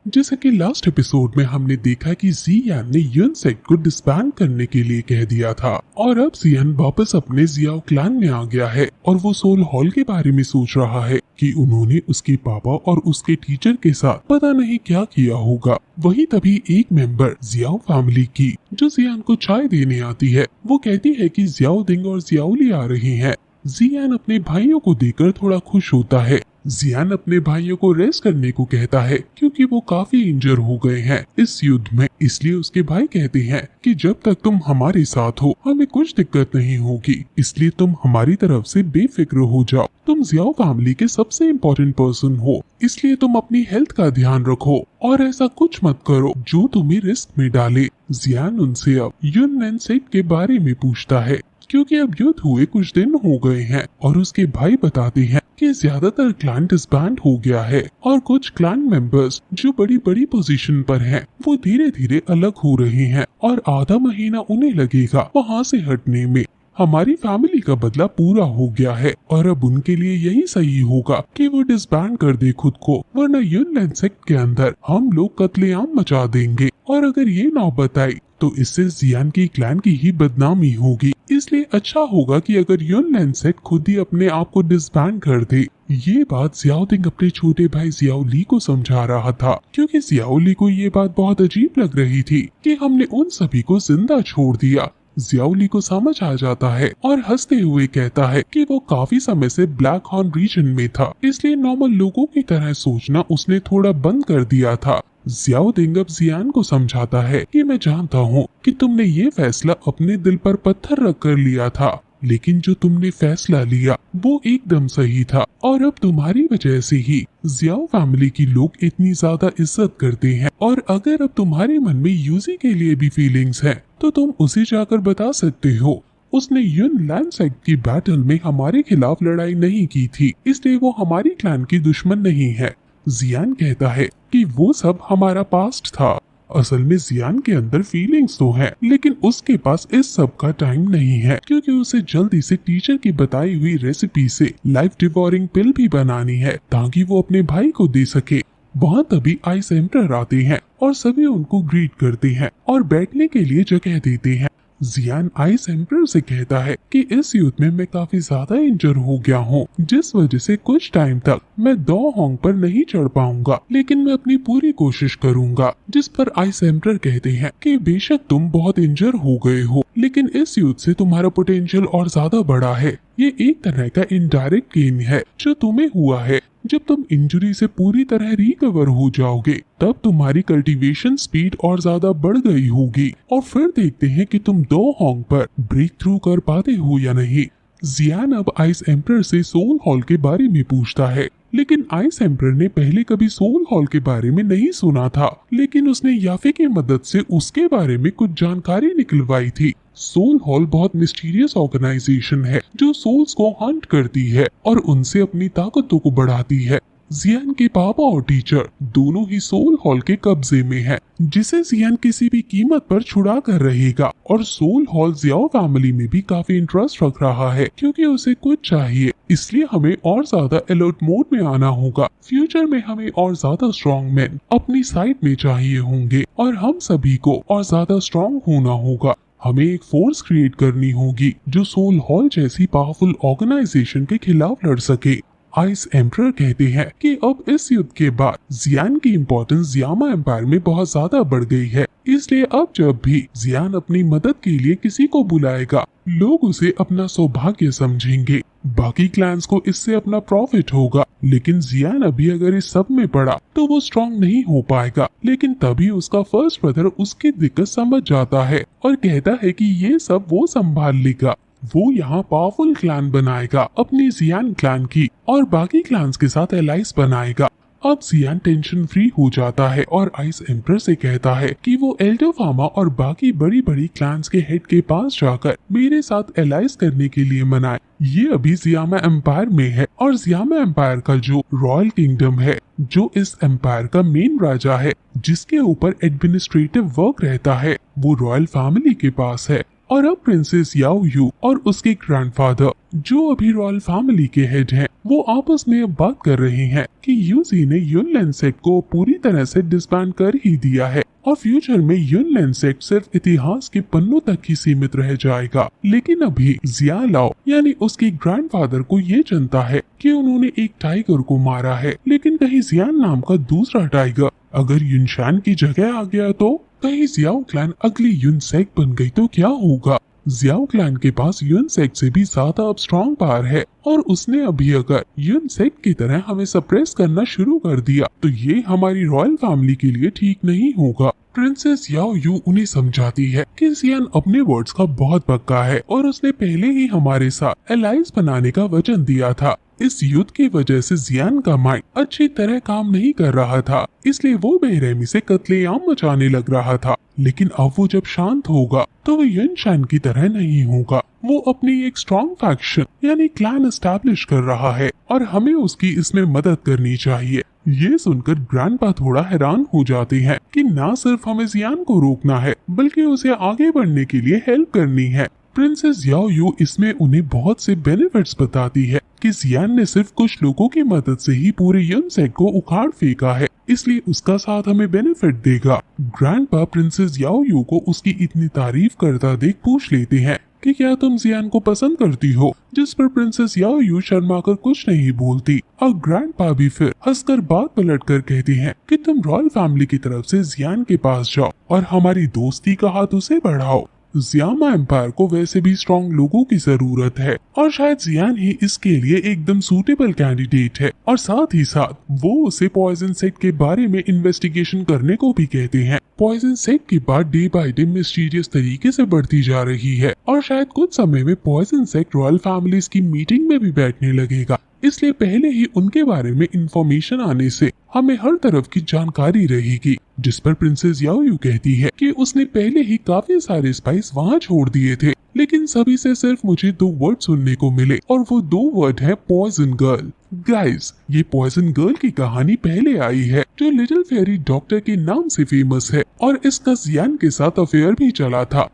जैसा कि last episode में हमने देखा कि जियान ने युन सेक्ट को डिसबैंड करने के लिए कह दिया था और अब जियान वापस अपने जियाओ क्लान में आ गया है और वो सोल हॉल के बारे में सोच रहा है कि उन्होंने उसके पापा और उसके टीचर के साथ पता नहीं क्या किया होगा। वही तभी एक मेंबर जियाओ फैमिली की जो जियान को चाय देने आती है वो कहती है कि जियाओ दिंग और जियाओली आ रहे हैं। जियान अपने भाइयों को देखकर थोड़ा खुश होता है। जियान अपने भाइयों को रेस्ट करने को कहता है क्योंकि वो काफी इंजर हो गए हैं इस युद्ध में। इसलिए उसके भाई कहते हैं कि जब तक तुम हमारे साथ हो हमें कुछ दिक्कत नहीं होगी, इसलिए तुम हमारी तरफ से बेफिक्र हो जाओ। तुम जियाओ फैमिली के सबसे इम्पोर्टेंट पर्सन हो, इसलिए तुम अपनी हेल्थ का ध्यान रखो और ऐसा कुछ मत करो जो तुम्हें रिस्क में डाले। जियान उनसे अब युन लैनसेट के बारे में पूछता है क्योंकि अब युद्ध हुए कुछ दिन हो गए हैं और उसके भाई बताते हैं कि ज्यादातर क्लान डिसबैंड हो गया है और कुछ क्लान मेंबर्स जो बड़ी बड़ी पोजीशन पर हैं वो धीरे धीरे अलग हो रहे हैं और आधा महीना उन्हें लगेगा वहाँ से हटने में। हमारी फैमिली का बदला पूरा हो गया है और अब उनके लिए यही सही होगा कि वो डिसबैंड कर दे खुद को, वरना युन लैनसेक्ट के अंदर हम लोग कत्लेआम मचा देंगे और अगर ये नौबत आई तो इससे जियान की क्लैन की ही बदनामी होगी। इसलिए अच्छा होगा कि अगर युन लैनसेट खुद ही अपने आप को डिसबैंड कर दे। ये बात जियाओ दिंग अपने छोटे भाई जियाओ ली को समझा रहा था क्योंकि जियाओ ली को ये बात बहुत अजीब लग रही थी कि हमने उन सभी को जिंदा छोड़ दिया। जियाओ ली को समझ आ जाता है और हंसते हुए कहता है कि वो काफी समय से ब्लैक हॉर्न रीजन में था, इसलिए नॉर्मल लोगों की तरह सोचना उसने थोड़ा बंद कर दिया था। जियाओ दिंग अब जियान को समझाता है कि मैं जानता हूँ कि तुमने ये फैसला अपने दिल पर पत्थर रख कर लिया था, लेकिन जो तुमने फैसला लिया वो एकदम सही था और अब तुम्हारी वजह से ही जियाओ फैमिली की लोग इतनी ज्यादा इज्जत करते हैं और अगर अब तुम्हारे मन में यूजी के लिए भी फीलिंग्स हैं तो तुम उसे जाकर बता सकते हो। उसने युन लैनसेट की बैटल में हमारे खिलाफ लड़ाई नहीं की थी, इसलिए वो हमारी क्लैन की दुश्मन नहीं है। जियान कहता है कि वो सब हमारा पास्ट था। असल में जियान के अंदर फीलिंग्स तो हैं, लेकिन उसके पास इस सब का टाइम नहीं है क्योंकि उसे जल्दी से टीचर की बताई हुई रेसिपी से लाइफ डिवोरिंग पिल भी बनानी है ताकि वो अपने भाई को दे सके। वहाँ तभी आइस एम्परर आते हैं और सभी उनको ग्रीट करते हैं और बैठने के लिए जगह देते हैं। जियान आइस एम्परर से कहता है कि इस युद्ध में मैं काफी ज्यादा इंजर हो गया हूँ, जिस वजह से कुछ टाइम तक मैं दो होंग पर नहीं चढ़ पाऊंगा, लेकिन मैं अपनी पूरी कोशिश करूंगा। जिस पर आइस एम्परर कहते हैं कि बेशक तुम बहुत इंजर हो गए हो, लेकिन इस युद्ध से तुम्हारा पोटेंशियल और ज्यादा बड़ा है। ये एक तरह का इनडायरेक्ट गेन है जो तुम्हें हुआ है। जब तुम इंजरी से पूरी तरह रिकवर हो जाओगे तब तुम्हारी कल्टीवेशन स्पीड और ज्यादा बढ़ गई होगी और फिर देखते हैं कि तुम दो होंग पर ब्रेक थ्रू कर पाते हो या नहीं। जियान अब आइस एम्परर से सोल हॉल के बारे में पूछता है, लेकिन आइस एम्परर ने पहले कभी सोल हॉल के बारे में नहीं सुना था, लेकिन उसने याफे की मदद से उसके बारे में कुछ जानकारी निकलवाई थी। सोल हॉल बहुत मिस्टीरियस ऑर्गेनाइजेशन है जो सोल्स को हंट करती है और उनसे अपनी ताकतों को बढ़ाती है। जियान के पापा और टीचर दोनों ही सोल हॉल के कब्जे में हैं, जिसे जियान किसी भी कीमत पर छुड़ा कर रहेगा और सोल हॉल जियाओ फैमिली में भी काफी इंटरेस्ट रख रहा है क्योंकि उसे कुछ चाहिए। इसलिए हमें और ज्यादा अलर्ट मोड में आना होगा। फ्यूचर में हमें और ज्यादा स्ट्रॉन्ग मैन अपनी साइड में चाहिए होंगे और हम सभी को और ज्यादा स्ट्रॉन्ग होना होगा। हमें एक फोर्स क्रिएट करनी होगी जो सोल हॉल जैसी पावरफुल ऑर्गेनाइजेशन के खिलाफ लड़ सके। आइस एम्परर कहते हैं कि अब इस युद्ध के बाद जियान की इम्पोर्टेंस जियामा एम्पायर में बहुत ज्यादा बढ़ गई है, इसलिए अब जब भी जियान अपनी मदद के लिए किसी को बुलाएगा लोग उसे अपना सौभाग्य समझेंगे। बाकी क्लैंस को इससे अपना प्रॉफिट होगा, लेकिन जियान अभी अगर इस सब में पड़ा तो वो स्ट्रॉन्ग नहीं हो पाएगा। लेकिन तभी उसका फर्स्ट ब्रदर उसकी दिक्कत समझ जाता है और कहता है कि ये सब वो संभाल लेगा। वो यहाँ पावरफुल क्लैन बनाएगा अपनी जियान क्लैन की और बाकी क्लैंस के साथ एलाइंस बनाएगा। अब जियान टेंशन फ्री हो जाता है और आइस एम्परर से कहता है कि वो एल्डर फार्मा और बाकी बड़ी बड़ी क्लैंस के हेड के पास जाकर मेरे साथ एलाइंस करने के लिए मनाए। ये अभी जियामा एम्पायर में है और जियामा एम्पायर का जो रॉयल किंगडम है, जो इस एम्पायर का मेन राजा है जिसके ऊपर एडमिनिस्ट्रेटिव वर्क रहता है, वो रॉयल फैमिली के पास है। और अब प्रिंसेस याओ यू और उसके ग्रैंडफादर जो अभी रॉयल फैमिली के हेड हैं, वो आपस में अब बात कर रहे हैं कि यूजी ने युनलैंड सेक्ट को पूरी तरह से डिसबैंड कर ही दिया है और फ्यूचर में युनलैंड सेक्ट सिर्फ इतिहास के पन्नों तक ही सीमित रह जाएगा। लेकिन अभी जिया लाओ यानी उसके ग्रैंडफादर को ये चिंता है कि उन्होंने एक टाइगर को मारा है, लेकिन कहीं जियान नाम का दूसरा टाइगर अगर युनशान की जगह आ गया तो कहीं जियाओ क्लैन अगली युन सेक्ट बन गई तो क्या होगा। जियाओ क्लैन के पास युन सेक्ट से भी ज्यादा अब स्ट्रॉन्ग पावर है और उसने अभी अगर युन सेक्ट की तरह हमें सप्रेस करना शुरू कर दिया तो ये हमारी रॉयल फैमिली के लिए ठीक नहीं होगा। प्रिंसेस याओ यू उन्हें समझाती है कि जियान अपने वर्ड्स का बहुत पक्का है और उसने पहले ही हमारे साथ एलाइंस बनाने का वचन दिया था। इस युद्ध की वजह से जियान का माइंड अच्छी तरह काम नहीं कर रहा था, इसलिए वो बेरहमी से कत्लेआम मचाने लग रहा था। लेकिन अब वो जब शांत होगा तो वो युनशान की तरह नहीं होगा। वो अपनी एक स्ट्रॉन्ग फैक्शन यानी क्लैन एस्टैब्लिश कर रहा है और हमें उसकी इसमें मदद करनी चाहिए। ये सुनकर ग्रैंडपा थोड़ा हैरान हो जाते हैं कि न सिर्फ हमें जियान को रोकना है बल्कि उसे आगे बढ़ने के लिए हेल्प करनी है। प्रिंसेस याओ यू इसमें उन्हें बहुत से बेनिफिट्स बताती है कि जियान ने सिर्फ कुछ लोगों की मदद से ही पूरे युन सेक्ट को उखाड़ फेंका है, इसलिए उसका साथ हमें बेनिफिट देगा। ग्रैंडपा प्रिंसेस याओ यू को उसकी इतनी तारीफ करता देख पूछ लेते हैं कि क्या तुम जियान को पसंद करती हो, जिस पर प्रिंसेस याओ यू शर्माकर कुछ नहीं बोलती और ग्रैंडपा भी फिर हंसकर बात पलट कर कहती हैं कि तुम रॉयल फैमिली की तरफ से जियान के पास जाओ और हमारी दोस्ती का हाथ उसे बढ़ाओ। जियामा एम्पायर को वैसे भी स्ट्रॉन्ग लोगों की जरूरत है और शायद जियान ही इसके लिए एकदम सूटेबल कैंडिडेट है और साथ ही साथ वो उसे पॉइजन सेक्ट के बारे में इन्वेस्टिगेशन करने को भी कहते हैं। पॉइजन सेक्ट की बात डे बाय डे मिस्टीरियस तरीके से बढ़ती जा रही है और शायद कुछ समय में पॉइजन सेक्ट रॉयल फैमिलीज की मीटिंग में भी बैठने लगेगा, इसलिए पहले ही उनके बारे में इंफॉर्मेशन आने से हमें हर तरफ की जानकारी रहेगी। जिस पर प्रिंसेस याओ यू कहती है कि उसने पहले ही काफी सारे स्पाइस वहाँ छोड़ दिए थे, लेकिन सभी से सिर्फ मुझे 2 वर्ड सुनने को मिले और वो 2 वर्ड है पॉइजन गर्ल। गाइस, ये पॉइजन गर्ल की कहानी पहले आई है जो लिटिल फेरी डॉक्टर के नाम से फेमस है और इसका जियान के साथ अफेयर भी चला था।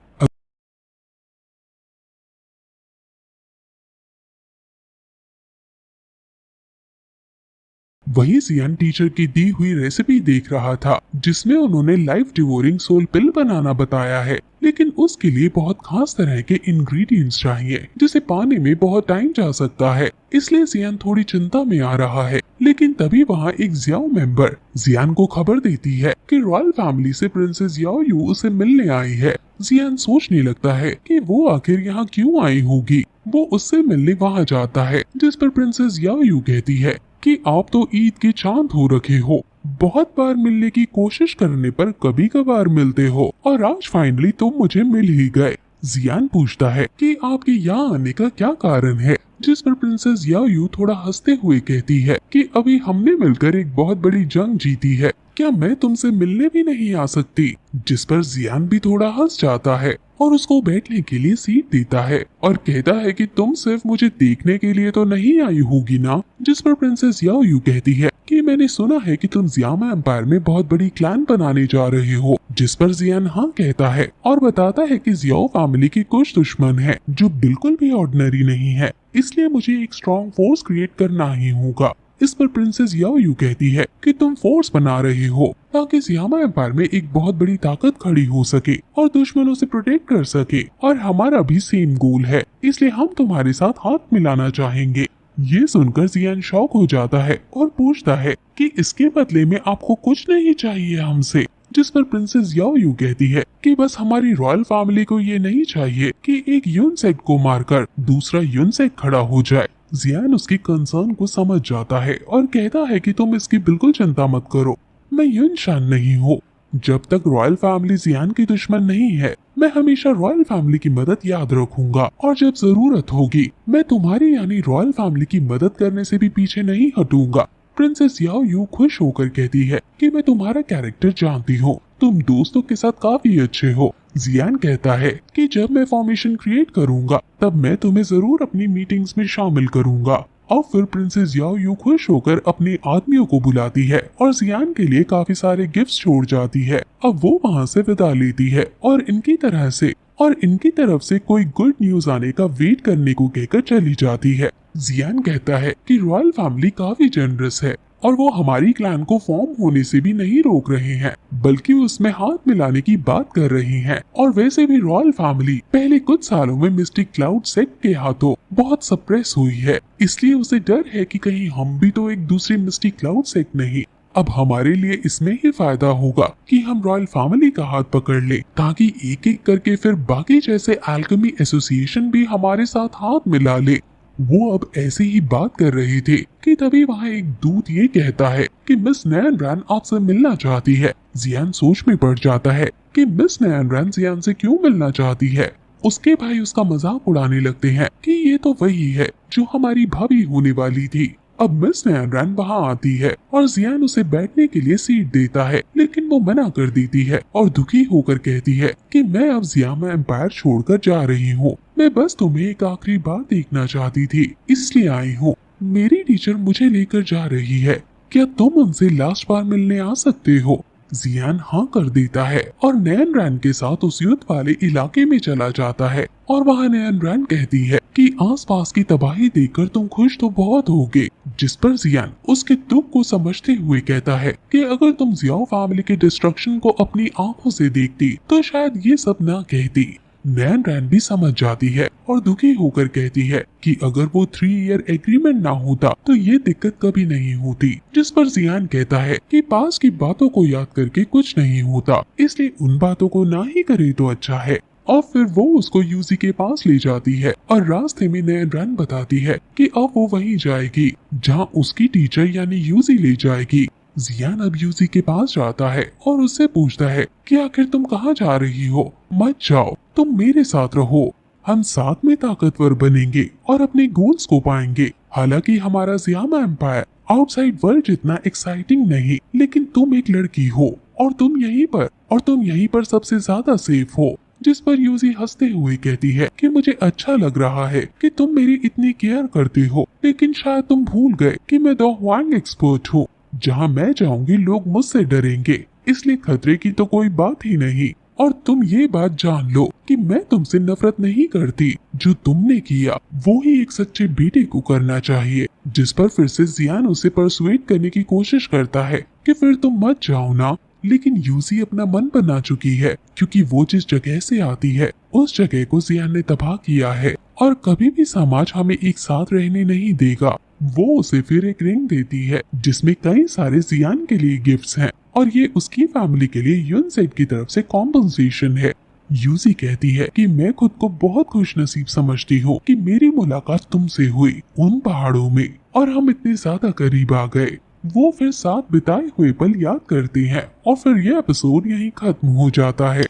वही जियान टीचर की दी हुई रेसिपी देख रहा था जिसमें उन्होंने लाइफ डिवोरिंग सोल पिल बनाना बताया है, लेकिन उसके लिए बहुत खास तरह के इंग्रेडिएंट्स चाहिए जिसे पाने में बहुत टाइम जा सकता है, इसलिए जियान थोड़ी चिंता में आ रहा है। लेकिन तभी वहाँ एक जियाओ मेंबर जियान को खबर देती है कि रॉयल फैमिली से प्रिंसेस याओ यू उसे मिलने आई है। जियान सोचने लगता है कि वो आखिर यहाँ क्यों आई होगी। वो उससे मिलने वहाँ जाता है, जिस पर प्रिंसेस याओ यू कहती है कि आप तो ईद के चांद हो रखे हो, बहुत बार मिलने की कोशिश करने पर कभी कभार मिलते हो और आज फाइनली तुम मुझे मिल ही गए। जियान पूछता है कि आपके यहाँ आने का क्या कारण है, जिस पर प्रिंसेस याओ यू थोड़ा हंसते हुए कहती है कि अभी हमने मिलकर एक बहुत बड़ी जंग जीती है, क्या मैं तुमसे मिलने भी नहीं आ सकती। जिस पर जियान भी थोड़ा हंस जाता है और उसको बैठने के लिए सीट देता है और कहता है कि तुम सिर्फ मुझे देखने के लिए तो नहीं आई होगी ना। जिस पर प्रिंसेस याओ यू कहती है कि मैंने सुना है कि तुम जियामा एम्पायर में बहुत बड़ी क्लैन बनाने जा रहे हो। जिस पर जियान हाँ कहता है और बताता है कि जियाओ फैमिली के कुछ दुश्मन हैं जो बिल्कुल भी ऑर्डिनरी नहीं है, इसलिए मुझे एक स्ट्रॉन्ग फोर्स क्रिएट करना ही होगा। इस पर प्रिंसेस याओ यू कहती है कि तुम फोर्स बना रहे हो ताकि जियामा एम्पायर में एक बहुत बड़ी ताकत खड़ी हो सके और दुश्मनों से प्रोटेक्ट कर सके, और हमारा भी सेम गोल है, इसलिए हम तुम्हारे साथ हाथ मिलाना चाहेंगे। ये सुनकर जियान शॉक हो जाता है और पूछता है कि इसके बदले में आपको कुछ नहीं चाहिए हमसे। जिस पर प्रिंसेस याओ यू कहती है कि बस हमारी रॉयल फैमिली को ये नहीं चाहिए कि एक युन सेक्ट को मारकर दूसरा युन सेक्ट खड़ा हो जाए। जियान उसकी कंसर्न को समझ जाता है और कहता है कि तुम इसकी बिल्कुल चिंता मत करो, मैं युनशान नहीं हूँ। जब तक रॉयल फैमिली जियान की दुश्मन नहीं है, मैं हमेशा रॉयल फैमिली की मदद याद रखूंगा और जब जरूरत होगी मैं तुम्हारी यानी रॉयल फैमिली की मदद करने से भी पीछे नहीं हटूंगा। प्रिंसेस याओ यू खुश होकर कहती है कि मैं तुम्हारा कैरेक्टर जानती हूँ, तुम दोस्तों के साथ काफी अच्छे हो। जियान कहता है कि जब मैं फॉर्मेशन क्रिएट करूंगा तब मैं तुम्हें जरूर अपनी मीटिंग्स में शामिल करूंगा। और फिर प्रिंसेस याओ यू खुश होकर अपने आदमियों को बुलाती है और जियान के लिए काफी सारे गिफ्ट्स छोड़ जाती है। अब वो वहाँ से विदा लेती है और इनकी तरह से और इनकी तरफ से कोई गुड न्यूज आने का वेट करने को कहकर चली जाती है। जियान कहता है कि रॉयल फैमिली काफी जनरस है और वो हमारी क्लैन को फॉर्म होने से भी नहीं रोक रहे हैं, बल्कि उसमें हाथ मिलाने की बात कर रही हैं। और वैसे भी रॉयल फैमिली पहले कुछ सालों में मिस्टिक क्लाउड सेक्ट के हाथों बहुत सप्रेस हुई है, इसलिए उसे डर है कि कहीं हम भी तो एक दूसरे मिस्टिक क्लाउड सेक्ट नहीं। अब हमारे लिए इसमें ही फायदा होगा कि हम रॉयल फैमिली का हाथ पकड़ ले, ताकि एक एक करके फिर बाकी जैसे एल्केमी एसोसिएशन भी हमारे साथ हाथ मिला ले। वो अब ऐसे ही बात कर रहे थे कि तभी वहाँ एक दूत ये कहता है कि मिस नैन रैन आपसे मिलना चाहती है। जियान सोच में पड़ जाता है कि मिस नैन रैन जियान से क्यों मिलना चाहती है। उसके भाई उसका मजाक उड़ाने लगते हैं कि ये तो वही है जो हमारी भाभी होने वाली थी। अब मिस नैन रैन वहाँ आती है और जियान उसे बैठने के लिए सीट देता है, लेकिन वो मना कर देती है और दुखी होकर कहती है कि मैं अब जियामा एम्पायर छोड़कर जा रही हूँ। मैं बस तुम्हें एक आखिरी बार देखना चाहती थी, इसलिए आई हूँ। मेरी टीचर मुझे लेकर जा रही है, क्या तुम उनसे लास्ट बार मिलने आ सकते हो? जियान हाँ कर देता है और नैन रैन के साथ उस युद्ध वाले इलाके में चला जाता है। और वहाँ नैन रैन कहती है कि आसपास की तबाही देखकर तुम खुश तो बहुत होगे, जिस पर जियान उसके दुख को समझते हुए कहता है कि अगर तुम जियाओ फैमिली के डिस्ट्रक्शन को अपनी आंखों से देखती तो शायद ये सब ना कहती। नैन रैन भी समझ जाती है और दुखी होकर कहती है कि अगर वो 3 ईयर एग्रीमेंट ना होता तो ये दिक्कत कभी नहीं होती। जिस पर जियान कहता है कि पास की बातों को याद करके कुछ नहीं होता, इसलिए उन बातों को ना ही करे तो अच्छा है। और फिर वो उसको यूजी के पास ले जाती है और रास्ते में नैन रैन बताती है कि अब वो वहीं जाएगी जहाँ उसकी टीचर यानी यूजी ले जाएगी। जियान अब यूजी के पास जाता है और उससे पूछता है कि आखिर तुम कहाँ जा रही हो? मत जाओ, तुम मेरे साथ रहो, हम साथ में ताकतवर बनेंगे और अपने गोल्स को पाएंगे। हालांकि हमारा जियामा एम्पायर आउटसाइड वर्ल्ड जितना एक्साइटिंग नहीं, लेकिन तुम एक लड़की हो और तुम यहीं पर सबसे ज्यादा सेफ हो। जिस पर यूजी हंसते हुए कहती है कि मुझे अच्छा लग रहा है कि तुम मेरी इतनी केयर करते हो, लेकिन शायद तुम भूल गए कि मैं द ह्वांग एक्सपर्ट हूँ। जहाँ मैं जाऊंगी लोग मुझसे डरेंगे, इसलिए खतरे की तो कोई बात ही नहीं। और तुम ये बात जान लो कि मैं तुमसे नफरत नहीं करती, जो तुमने किया वो ही एक सच्चे बेटे को करना चाहिए। जिस पर फिर से जियान उसे परसुएट करने की कोशिश करता है कि फिर तुम मत जाओ ना, लेकिन यूजी अपना मन बना चुकी है, क्योंकि वो जिस जगह से आती है उस जगह को जियान ने तबाह किया है और कभी भी समाज हमें एक साथ रहने नहीं देगा। वो उसे फिर एक रिंग देती है जिसमें कई सारे जियान के लिए गिफ्ट्स हैं और ये उसकी फैमिली के लिए यूनसेट की तरफ से कॉम्पनसेशन है। यूजी कहती है कि मैं खुद को बहुत खुशनसीब समझती हूँ कि मेरी मुलाकात तुमसे हुई उन पहाड़ों में और हम इतने ज्यादा करीब आ गए। वो फिर साथ बिताए हुए पल याद करते हैं और फिर यह एपिसोड यहीं खत्म हो जाता है।